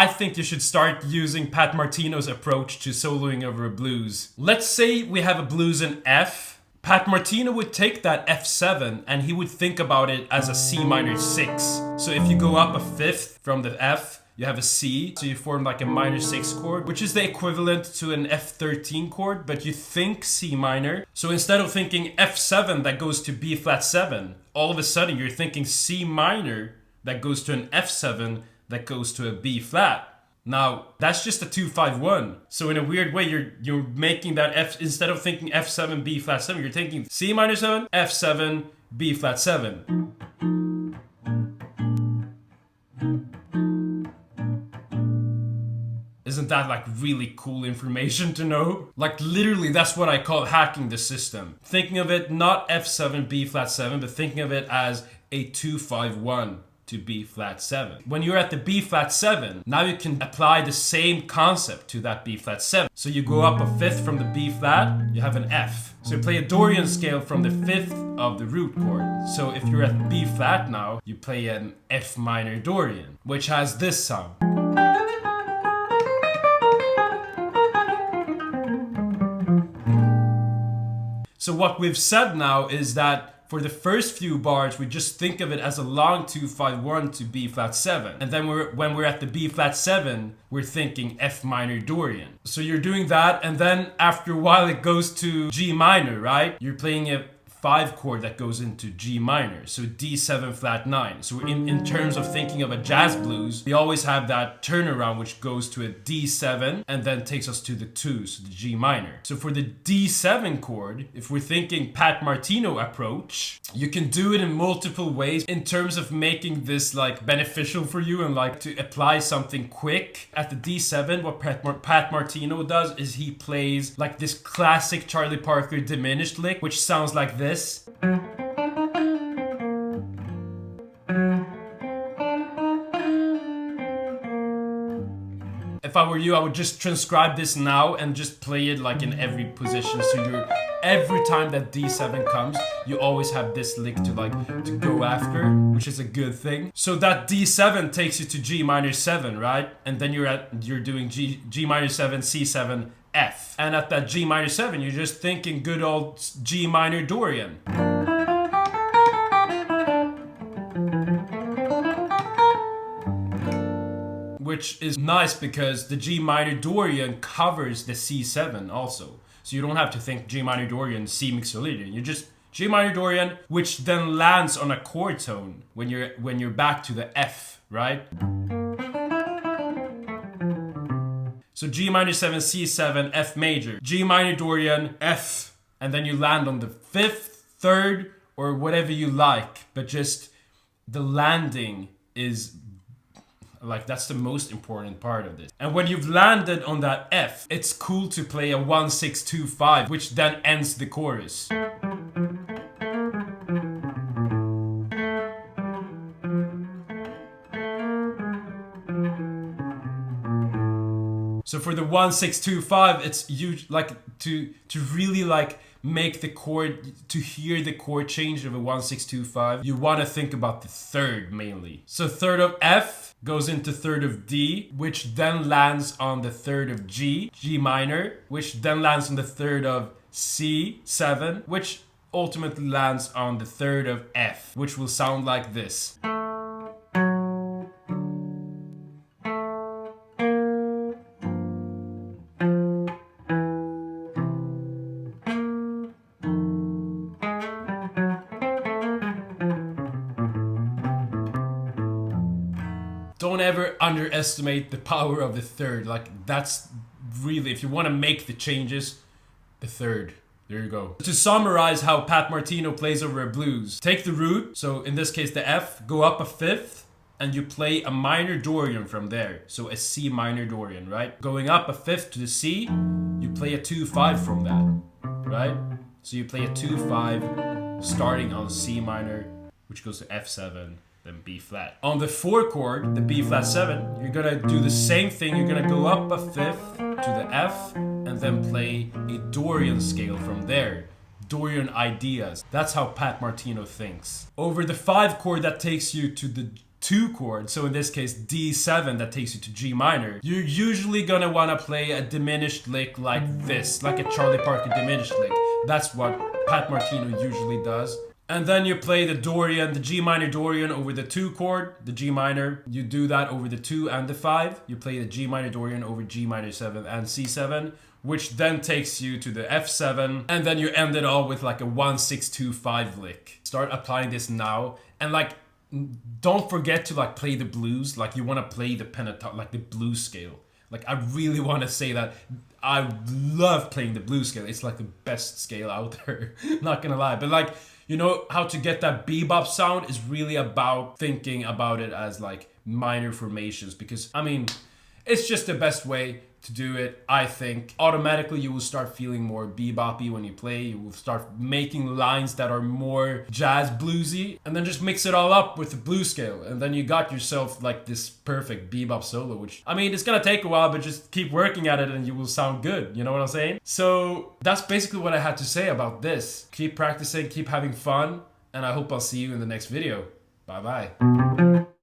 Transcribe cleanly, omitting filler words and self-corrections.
I think you should start using Pat Martino's approach to soloing over a blues. Let's say we have a blues in F. Pat Martino would take that F7 and he would think about it as a C minor 6. So if you go up a fifth from the F, you have a C, so you form like a minor 6 chord, which is the equivalent to an F13 chord, but you think C minor. So instead of thinking F7 that goes to B flat 7, all of a sudden you're thinking C minor that goes to an F7 that goes to a B flat. Now, that's just a 2-5-1. So in a weird way, you're making that F, instead of thinking F7, B flat 7, you're thinking C minor 7, F7, B flat 7. Isn't that like really cool information to know? Like literally that's what I call hacking the system. Thinking of it not F7, B flat 7, but thinking of it as a 2-5-1 to B flat 7. When you're at the B flat 7, now you can apply the same concept to that B flat 7. So you go up a fifth from the B flat, you have an F. So you play a Dorian scale from the fifth of the root chord. So if you're at B flat now, you play an F minor Dorian, which has this sound. So what we've said now is that for the first few bars, we just think of it as a long 2-5-1 to B flat 7. And then when we're at the B flat 7, we're thinking F minor Dorian. So you're doing that, and then after a while it goes to G minor, right? You're playing a 5 chord that goes into G minor, so D7 flat 9. So in terms of thinking of a jazz blues, we always have that turnaround which goes to a D7 and then takes us to the 2, so the G minor. So for the D7 chord, if we're thinking Pat Martino approach, you can do it in multiple ways in terms of making this like beneficial for you and like to apply something quick. At the D7, what Pat Martino does is he plays like this classic Charlie Parker diminished lick, which sounds like this. If I were you, I would just transcribe this now and just play it like in every position. So every time that D7 comes, you always have this lick to go after, which is a good thing. So that D7 takes you to G minor 7, right? And then you're doing G minor 7, C7, F. And at that G minor 7, you're just thinking good old G minor Dorian. Which is nice because the G minor Dorian covers the C7 also. So you don't have to think G minor Dorian, C mixolydian. You just G minor Dorian, which then lands on a chord tone when you're back to the F, right? So G minor 7, C7, F major, G minor Dorian, F, and then you land on the 5th, 3rd, or whatever you like, but just the landing is like, that's the most important part of this. And when you've landed on that F, it's cool to play a 1-6-2-5, which then ends the chorus. So for the 1-6-2-5, it's huge, like to really like make the chord, to hear the chord change of a 1-6-2-5, you want to think about the 3rd mainly. So 3rd of F goes into 3rd of D, which then lands on the 3rd of G, G minor, which then lands on the 3rd of C7, which ultimately lands on the 3rd of F, which will sound like this. Don't ever underestimate the power of the 3rd. Like, that's really, if you want to make the changes, the 3rd. There you go. To summarize how Pat Martino plays over a blues, take the root, so in this case the F, go up a 5th, and you play a minor Dorian from there. So a C minor Dorian, right? Going up a 5th to the C, you play a 2-5 from that, right? So you play a 2-5 starting on C minor, which goes to F7. Then B flat. On the 4 chord, the B flat 7, you're gonna do the same thing. You're gonna go up a 5th to the F and then play a Dorian scale from there. Dorian ideas. That's how Pat Martino thinks. Over the 5 chord, that takes you to the 2 chord, so in this case D7 that takes you to G minor, you're usually gonna wanna play a diminished lick like this, like a Charlie Parker diminished lick. That's what Pat Martino usually does. And then you play the Dorian, the G minor Dorian over the 2 chord, the G minor. You do that over the 2 and the 5. You play the G minor Dorian over G minor 7 and C7, which then takes you to the F7. And then you end it all with like a 1-6-2-5 lick. Start applying this now. And like, don't forget to like play the blues. Like you want to play the pentatonic, like the blues scale. Like I really want to say that I love playing the blues scale. It's like the best scale out there. Not gonna lie. But like, you know, how to get that bebop sound is really about thinking about it as like minor formations, because I mean, it's just the best way to do it, I think. Automatically you will start feeling more beboppy when you play. You will start making lines that are more jazz bluesy, and then just mix it all up with the blues scale, and then you got yourself like this perfect bebop solo, which I mean, it's gonna take a while, but just keep working at it and you will sound good, you know what I'm saying? So that's basically what I had to say about this. Keep practicing, keep having fun, and I hope I'll see you in the next video. Bye bye.